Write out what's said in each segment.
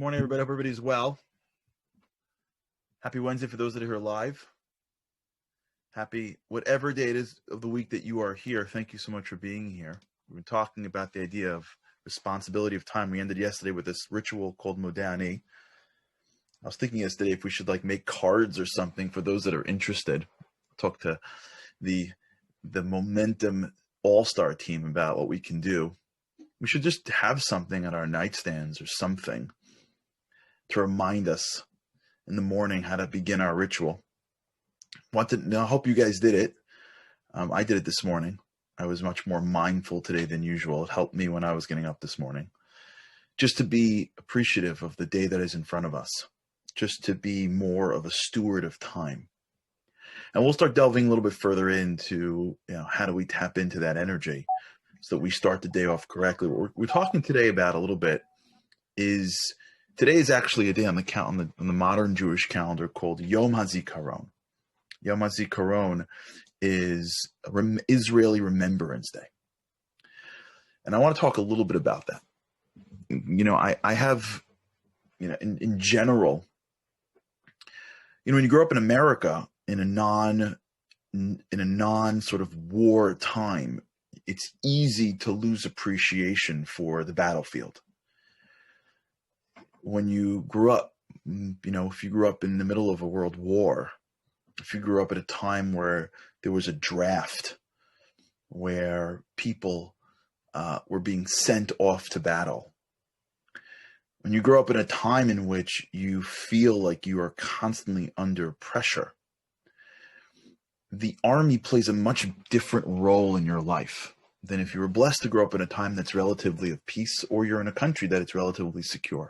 Morning, everybody. Hope everybody's well. Happy Wednesday for those that are here live. Happy whatever day it is of the week that you are here. Thank you so much for being here. We've been talking about the idea of responsibility of time. We ended yesterday with this ritual called Modani. I was thinking yesterday if we should make cards or something for those that are interested. Talk to the Momentum All-Star team about what we can do. We should just have something at our nightstands or something to remind us in the morning how to begin our ritual. I hope you guys did it. I did it this morning. I was much more mindful today than usual. It helped me when I was getting up this morning. Just to be appreciative of the day that is in front of us. Just to be more of a steward of time. And we'll start delving a little bit further into, how do we tap into that energy so that we start the day off correctly. What we're talking today about a little bit is today is actually a day on the modern Jewish calendar called Yom Hazikaron. Yom Hazikaron is Israeli Remembrance Day. And I want to talk a little bit about that. I have, in general, when you grow up in America in a non sort of war time, it's easy to lose appreciation for the battlefield. When you grew up, if you grew up in the middle of a world war, if you grew up at a time where there was a draft, where people were being sent off to battle, when you grow up in a time in which you feel like you are constantly under pressure, the army plays a much different role in your life than if you were blessed to grow up in a time that's relatively of peace, or you're in a country that it's relatively secure.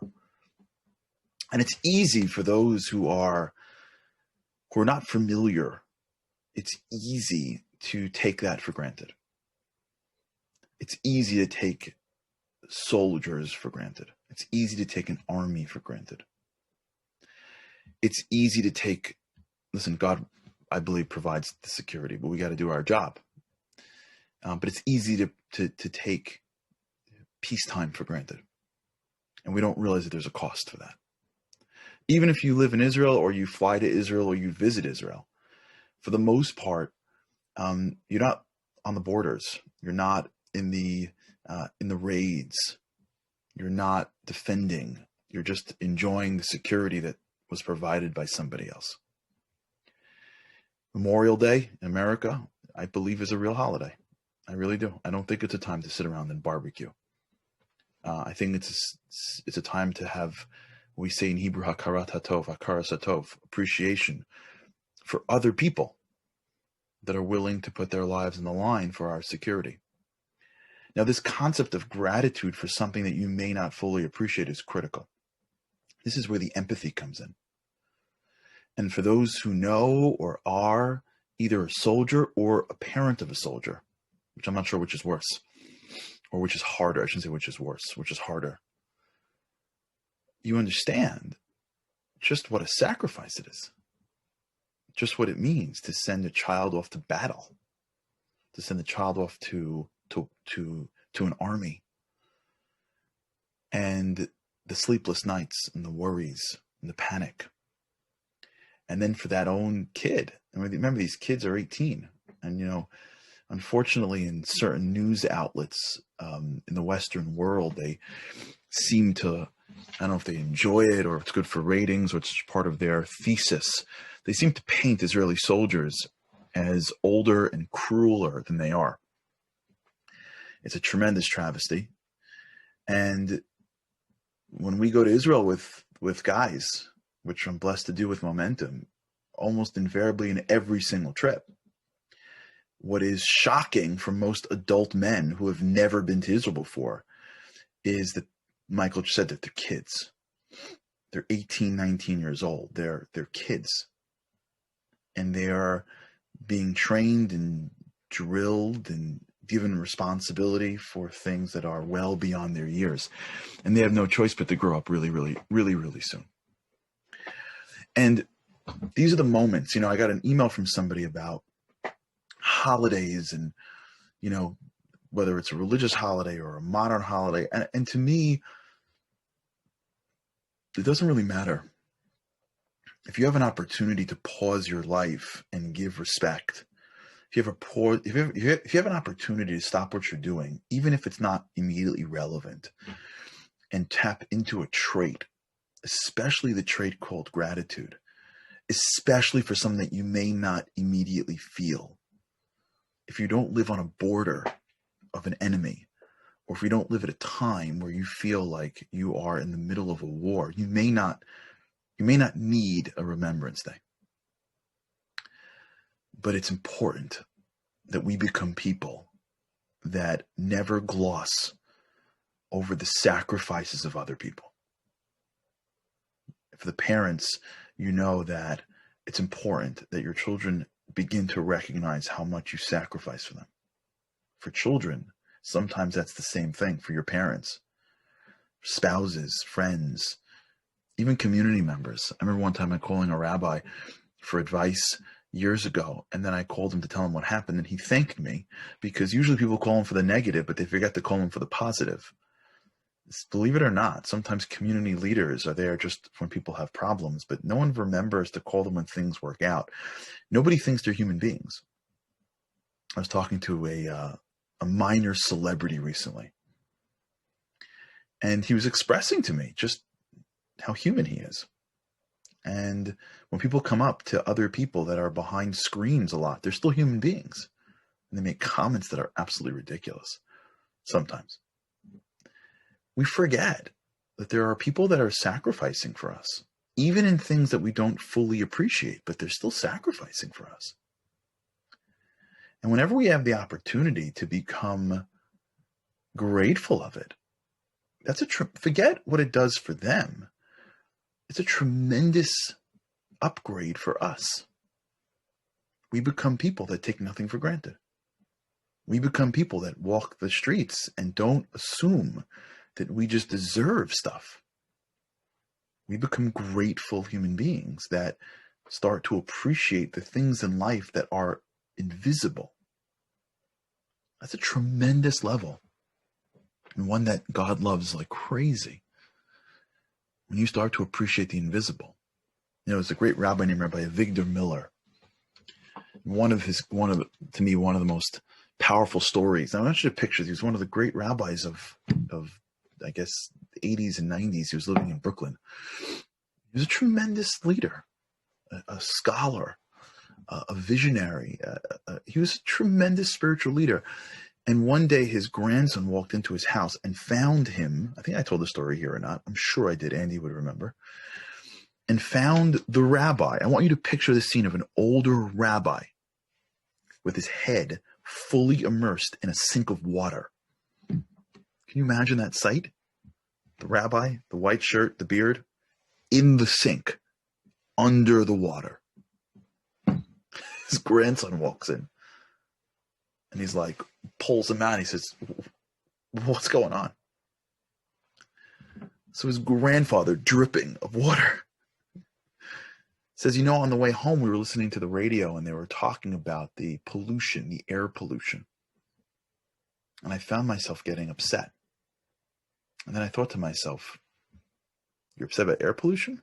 And it's easy for those who are not familiar. It's easy to take that for granted. It's easy to take soldiers for granted. It's easy to take an army for granted. It's easy to take, listen, God, I believe, provides the security, but we got to do our job. But it's easy to take peacetime for granted. And we don't realize that there's a cost for that. Even if you live in Israel, or you fly to Israel, or you visit Israel, for the most part, you're not on the borders. You're not in the raids. You're not defending. You're just enjoying the security that was provided by somebody else. Memorial Day in America, I believe, is a real holiday. I really do. I don't think it's a time to sit around and barbecue. I think it's a time to have, we say in Hebrew, hakarat hatov, hakaras hatov, appreciation for other people that are willing to put their lives on the line for our security. Now, this concept of gratitude for something that you may not fully appreciate is critical. This is where the empathy comes in. And for those who know or are either a soldier or a parent of a soldier, which I'm not sure which is worse, or which is harder, I shouldn't say which is worse, which is harder, you understand just what a sacrifice it is. Just what it means to send a child off to battle, to send a child off to an army, and the sleepless nights and the worries and the panic. And then for that own kid, and remember, these kids are 18, and unfortunately, in certain news outlets in the Western world, they seem to, I don't know if they enjoy it or it's good for ratings or it's part of their thesis, they seem to paint Israeli soldiers as older and crueler than they are. It's a tremendous travesty. And when we go to Israel with guys, which I'm blessed to do with Momentum, almost invariably in every single trip, what is shocking for most adult men who have never been to Israel before is that Michael just said that they're kids. They're 18, 19 years old. They're kids. And they are being trained and drilled and given responsibility for things that are well beyond their years. And they have no choice but to grow up really, really, really, really soon. And these are the moments, I got an email from somebody about holidays and, whether it's a religious holiday or a modern holiday. And to me, it doesn't really matter. If you have an opportunity to pause your life and give respect, if you have an opportunity to stop what you're doing, even if it's not immediately relevant, and tap into a trait, especially the trait called gratitude, especially for something that you may not immediately feel. If you don't live on a border of an enemy, or if you don't live at a time where you feel like you are in the middle of a war, you may not need a Remembrance Day. But it's important that we become people that never gloss over the sacrifices of other people. For the parents, you know that it's important that your children begin to recognize how much you sacrifice for them. For children, sometimes that's the same thing for your parents, spouses, friends, even community members. I remember one time I calling a rabbi for advice years ago, and then I called him to tell him what happened, and he thanked me, because usually people call him for the negative, but they forget to call him for the positive. Believe it or not, sometimes community leaders are there just when people have problems, but no one remembers to call them when things work out. Nobody thinks they're human beings. I was talking to a minor celebrity recently, and he was expressing to me just how human he is. And when people come up to other people that are behind screens a lot, they're still human beings. And they make comments that are absolutely ridiculous sometimes. We forget that there are people that are sacrificing for us, even in things that we don't fully appreciate, but they're still sacrificing for us. And whenever we have the opportunity to become grateful of it, that's forget what it does for them. It's a tremendous upgrade for us. We become people that take nothing for granted. We become people that walk the streets and don't assume that we just deserve stuff. We become grateful human beings that start to appreciate the things in life that are invisible. That's a tremendous level, and one that God loves like crazy. When you start to appreciate the invisible. You know, there's a great rabbi named Rabbi Avigdor Miller. One of the most powerful stories. Now, I want you to picture, he was one of the great rabbis of I guess, the 80s and 90s. He was living in Brooklyn. He was a tremendous leader, a scholar, a visionary. He was a tremendous spiritual leader. And one day his grandson walked into his house and found him. I think I told the story here or not. I'm sure I did. Andy would remember. And found the rabbi. I want you to picture the scene of an older rabbi with his head fully immersed in a sink of water. Can you imagine that sight? The rabbi, the white shirt, the beard, in the sink, under the water. His grandson walks in, and he's like, pulls him out. He says, "What's going on?" So his grandfather, dripping of water, says, "You know, on the way home, we were listening to the radio, and they were talking about the pollution, the air pollution. And I found myself getting upset. And then I thought to myself, you're upset about air pollution?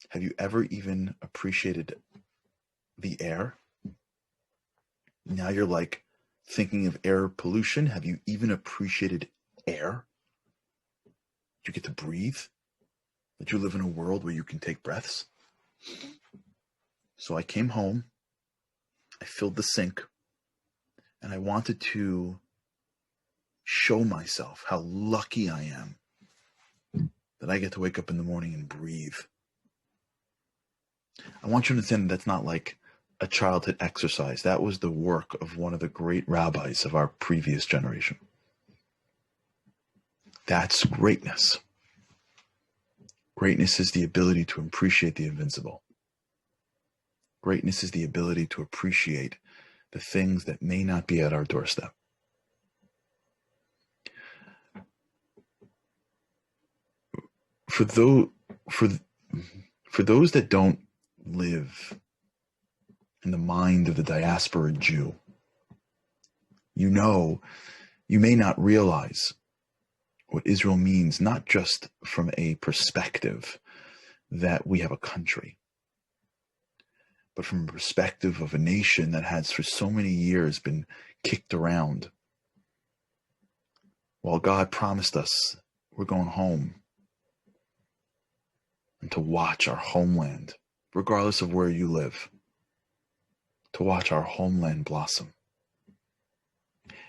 Have you ever even appreciated the air? Now you're like thinking of air pollution. Have you even appreciated air? Do you get to breathe? That you live in a world where you can take breaths?" So I came home, I filled the sink, and I wanted to show myself how lucky I am that I get to wake up in the morning and breathe. I want you to understand that's not like a childhood exercise. That was the work of one of the great rabbis of our previous generation. That's greatness. Greatness is the ability to appreciate the invincible. Greatness is the ability to appreciate the things that may not be at our doorstep. For those that don't live in the mind of the diaspora Jew, you may not realize what Israel means, not just from a perspective that we have a country, but from a perspective of a nation that has for so many years been kicked around. While God promised us we're going home, and to watch our homeland, regardless of where you live, to watch our homeland blossom.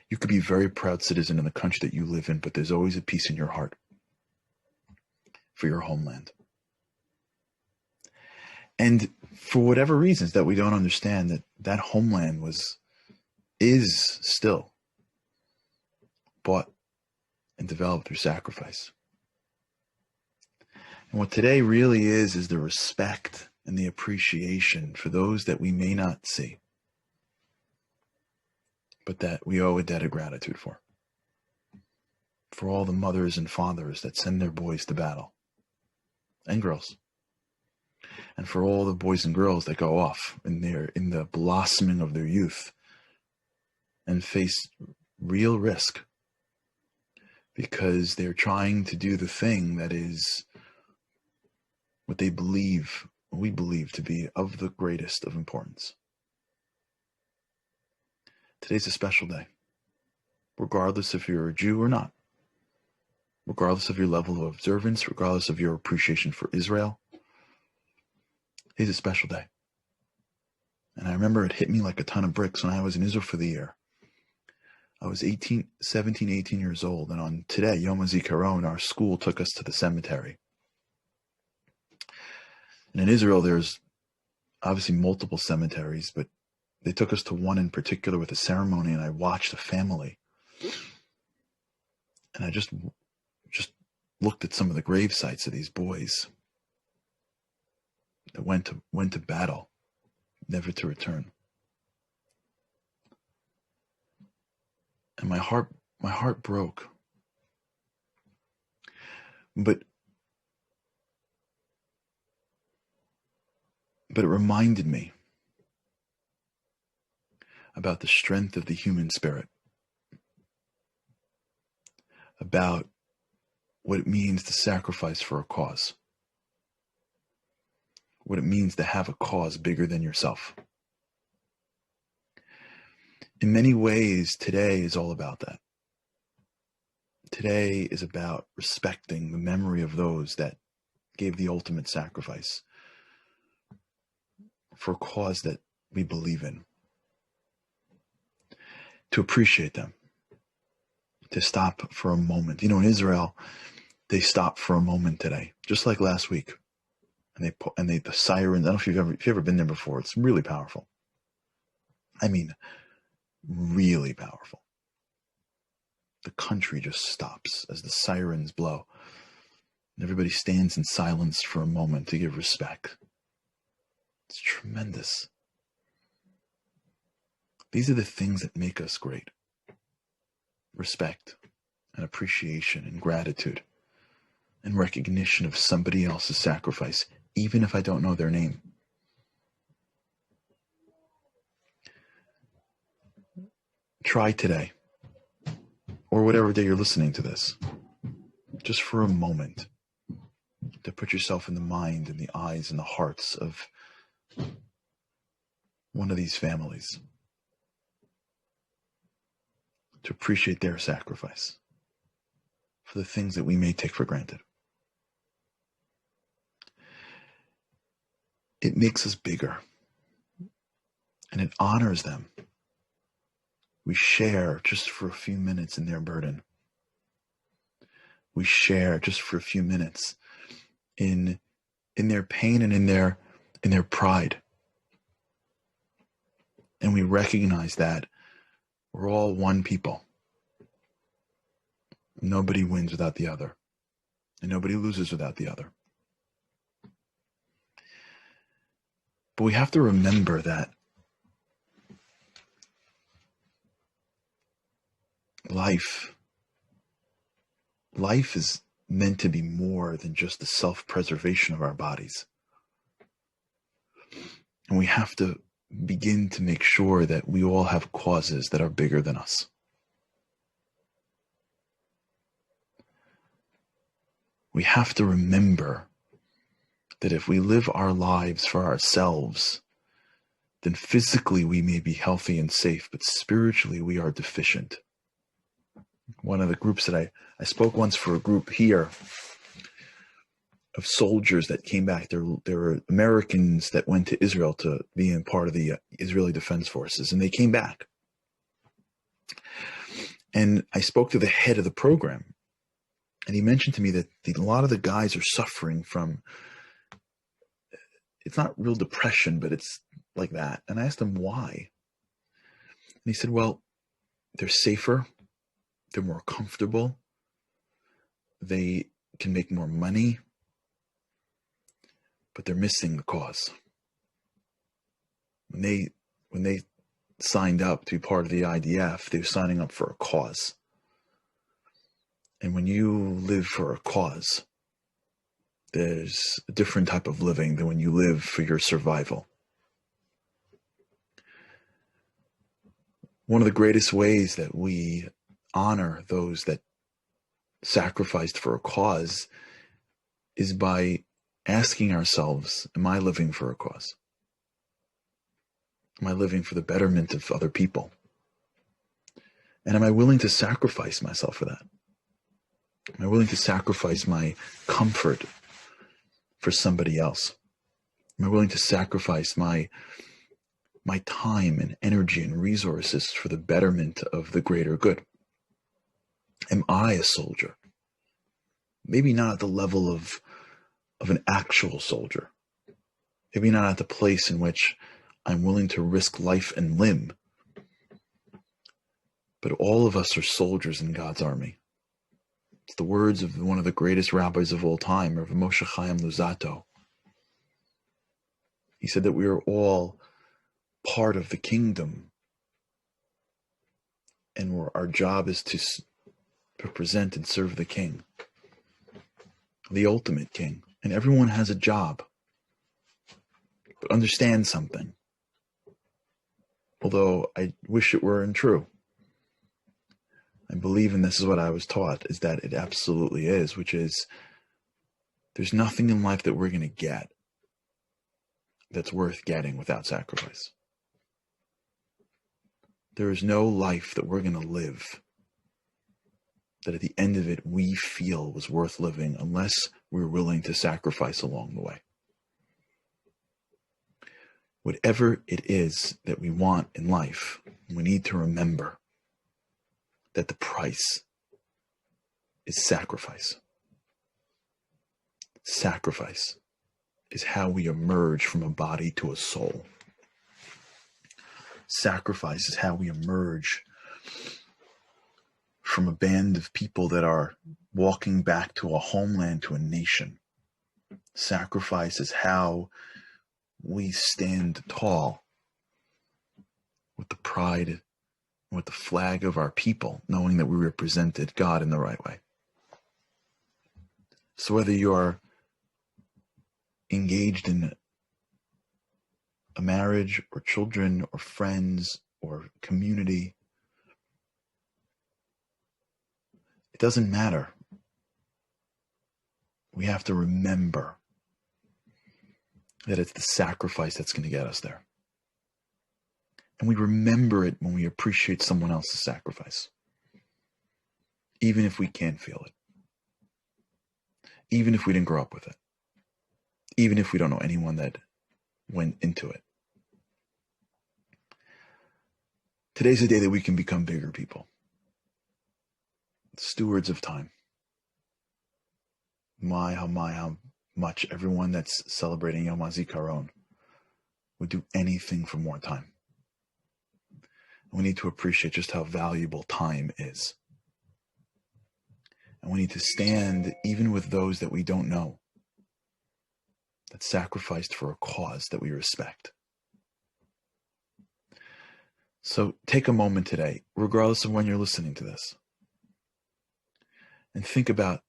You could be a very proud citizen in the country that you live in, but there's always a peace in your heart for your homeland. And for whatever reasons that we don't understand, that homeland is still bought and developed through sacrifice. And what today really is the respect and the appreciation for those that we may not see, but that we owe a debt of gratitude for. For all the mothers and fathers that send their boys to battle, and girls. And for all the boys and girls that go off in the blossoming of their youth and face real risk because they're trying to do the thing that is what we believe to be of the greatest of importance. Today's a special day, regardless if you're a Jew or not, regardless of your level of observance, regardless of your appreciation for Israel. Today's a special day. And I remember it hit me like a ton of bricks when I was in Israel for the year. I was 17, 18 years old, and on today, Yom Hazikaron, our school took us to the cemetery. And in Israel, there's obviously multiple cemeteries, but they took us to one in particular with a ceremony, and I watched a family. And I just looked at some of the grave sites of these boys that went to battle, never to return. And my heart broke. But it reminded me about the strength of the human spirit, about what it means to sacrifice for a cause, what it means to have a cause bigger than yourself. In many ways, today is all about that. Today is about respecting the memory of those that gave the ultimate sacrifice for a cause that we believe in. To appreciate them. To stop for a moment. In Israel, they stop for a moment today, just like last week. And the sirens, I don't know if you've ever been there before. It's really powerful. I mean, really powerful. The country just stops as the sirens blow. And everybody stands in silence for a moment to give respect. It's tremendous. These are the things that make us great. Respect and appreciation and gratitude and recognition of somebody else's sacrifice, even if I don't know their name. Try today, or whatever day you're listening to this, just for a moment, to put yourself in the mind and the eyes and the hearts of one of these families, to appreciate their sacrifice for the things that we may take for granted. It makes us bigger, and it honors them. We share just for a few minutes in their burden. We share just for a few minutes in their pain and in their pride. And we recognize that we're all one people. Nobody wins without the other, and nobody loses without the other. But we have to remember that life is meant to be more than just the self-preservation of our bodies. And we have to begin to make sure that we all have causes that are bigger than us. we have to remember that if we live our lives for ourselves, then physically we may be healthy and safe, but spiritually we are deficient. One of the groups that I spoke once for a group here of soldiers that came back. There were Americans that went to Israel to be in part of the Israeli Defense Forces, and they came back. And I spoke to the head of the program, and he mentioned to me that a lot of the guys are suffering from, it's not real depression, but it's like that. And I asked him why. And he said, well, they're safer, they're more comfortable, they can make more money, but they're missing the cause. When they signed up to be part of the IDF, they were signing up for a cause. And when you live for a cause, there's a different type of living than when you live for your survival. One of the greatest ways that we honor those that sacrificed for a cause is by asking ourselves, am I living for a cause? Am I living for the betterment of other people? And am I willing to sacrifice myself for that? Am I willing to sacrifice my comfort for somebody else? Am I willing to sacrifice my time and energy and resources for the betterment of the greater good? Am I a soldier? Maybe not at the level of an actual soldier. Maybe not at the place in which I'm willing to risk life and limb. But all of us are soldiers in God's army. It's the words of one of the greatest rabbis of all time, Rav Moshe Chaim Luzzatto. He said that we are all part of the kingdom, and our job is to represent and serve the king, the ultimate king. And everyone has a job. But understand something. Although I wish it weren't true. I believe, and this is what I was taught, is that it absolutely is, which is there's nothing in life that we're going to get that's worth getting without sacrifice. There is no life that we're going to live that at the end of it we feel was worth living unless we're willing to sacrifice along the way. Whatever it is that we want in life, we need to remember that the price is sacrifice. Sacrifice is how we emerge from a body to a soul. Sacrifice is how we emerge from a band of people that are walking back to a homeland, to a nation. Sacrifice is how we stand tall with the pride, with the flag of our people, knowing that we represented God in the right way. So whether you're engaged in a marriage or children or friends or community, it doesn't matter. We have to remember that it's the sacrifice that's going to get us there. And we remember it when we appreciate someone else's sacrifice, even if we can't feel it, even if we didn't grow up with it, even if we don't know anyone that went into it. Today's a day that we can become bigger people, stewards of time. How much everyone that's celebrating Yom Hazikaron would do anything for more time. We need to appreciate just how valuable time is. And we need to stand even with those that we don't know, that sacrificed for a cause that we respect. So take a moment today, regardless of when you're listening to this, and think about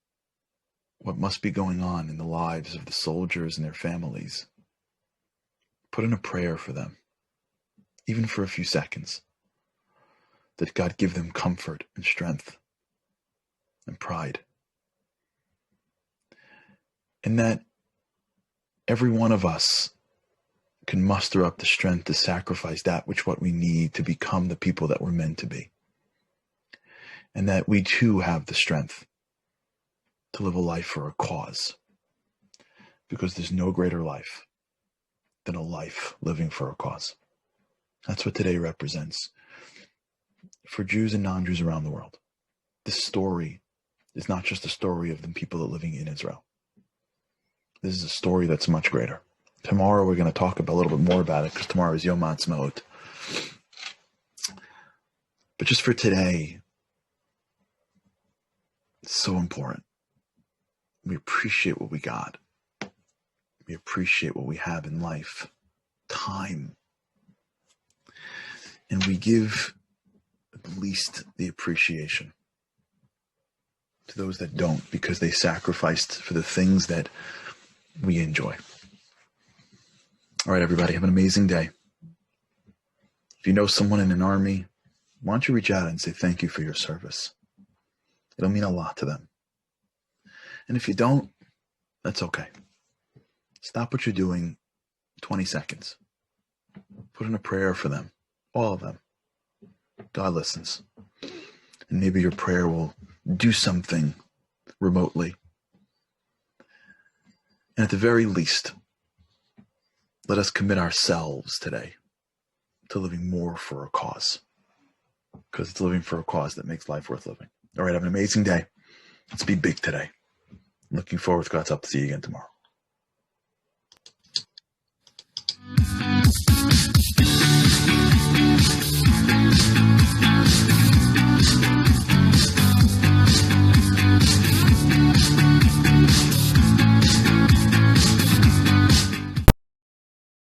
what must be going on in the lives of the soldiers and their families. Put in a prayer for them, even for a few seconds, that God give them comfort and strength and pride. and that every one of us can muster up the strength to sacrifice that which what we need to become the people that we're meant to be. And that we too have the strength to live a life for a cause. Because there's no greater life than a life living for a cause. That's what today represents for Jews and non-Jews around the world. This story is not just a story of the people that are living in Israel. This is a story that's much greater. Tomorrow we're going to talk a little bit more about it because tomorrow is Yom Hazikaron. But just for today, it's so important. We appreciate what we got. We appreciate what we have in life. Time. And we give at least the appreciation to those that don't because they sacrificed for the things that we enjoy. All right, everybody, have an amazing day. If you know someone in an army, why don't you reach out and say thank you for your service? It'll mean a lot to them. And if you don't, that's okay. Stop what you're doing 20 seconds. Put in a prayer for them, all of them. God listens. And maybe your prayer will do something remotely. And at the very least, let us commit ourselves today to living more for a cause. Because it's living for a cause that makes life worth living. All right, have an amazing day. Let's be big today. Looking forward to God's help to see you again tomorrow.